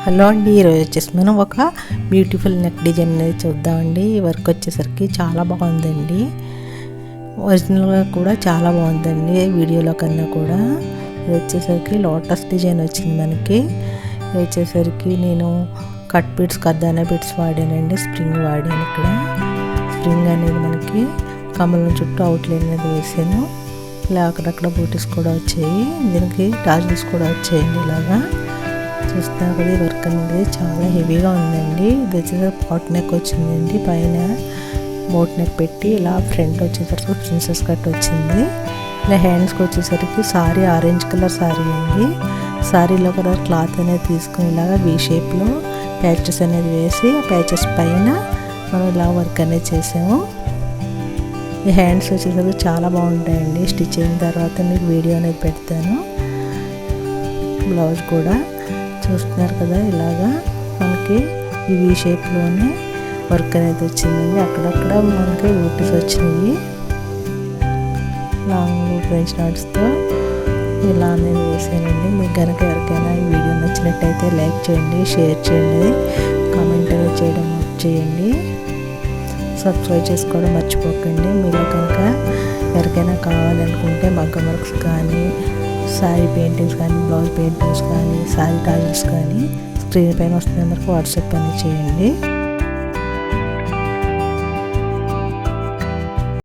Hello అండి, ఈరోజు వచ్చేసి మనం ఒక బ్యూటిఫుల్ నెక్ డిజైన్ అనేది చూద్దామండి. ఈ వర్క్ వచ్చేసరికి చాలా బాగుందండి. ఒరిజినల్గా కూడా చాలా బాగుందండి వీడియోలో కన్నా కూడా. ఇది వచ్చేసరికి లోటస్ డిజైన్ వచ్చింది మనకి. ఇది వచ్చేసరికి నేను కట్ బిట్స్ కర్దానా బిట్స్ వాడానండి, స్ప్రింగ్ వాడాను. ఇక్కడ స్ప్రింగ్ అనేది మనకి కమలం చుట్టూ అవుట్లైన్ అనేది వేసాను. ఇలా అక్కడక్కడ బూటీస్ కూడా వచ్చాయి, దీనికి టాజిల్స్ కూడా వచ్చాయండి. ఇలాగా చూస్తున్నారు కదా, ఈ వర్క్ అనేది చాలా హెవీగా ఉందండి. ఇది వచ్చేసరికి పాట్ నెక్ వచ్చిందండి, పైన బోట్ నెక్ పెట్టి ఇలా ఫ్రంట్ వచ్చేసరికి ప్రిన్సెస్ కట్ వచ్చింది. ఇలా హ్యాండ్స్కి వచ్చేసరికి సారీ ఆరెంజ్ కలర్ సారీ అండి. సారీలో కలర్ క్లాత్ అనేది తీసుకుని ఇలాగా వీ షేప్లో ప్యాచెస్ అనేది వేసి ఆ ప్యాచెస్ పైన మనం ఇలా వర్క్ అనేది చేసాము. ఈ హ్యాండ్స్ వచ్చేసరికి చాలా బాగుంటాయండి. స్టిచ్ అయిన తర్వాత మీకు వీడియో అనేది పెడతాను. బ్లౌజ్ కూడా చూస్తున్నారు కదా, ఇలాగా మనకి ఈ వీ షేప్లోనే వర్క్ అనేది వచ్చిందండి. అక్కడక్కడ మనకి బూటీస్ వచ్చినాయి లాంగ్ ఫ్రెంచ్ నాట్స్తో. ఇలా అనేది వేసానండి. మీకు కనుక ఎవరికైనా ఈ వీడియో నచ్చినట్టయితే లైక్ చేయండి, షేర్ చేయండి, కామెంట్ అనేది చేయడం చేయండి. సబ్స్క్రైబ్ చేసుకోవడం మర్చిపోకండి. మీరు కనుక ఎవరికైనా కావాలనుకుంటే మగ్గం వర్క్స్ కానీ, శారీ పెయింటింగ్స్ కానీ, బ్లౌజ్ పెయింటింగ్స్ కానీ, శారీ టాజిల్స్ కానీ స్క్రీన్ పైన వస్తున్న నెంబర్కి వాట్సాప్ అనేది చేయండి.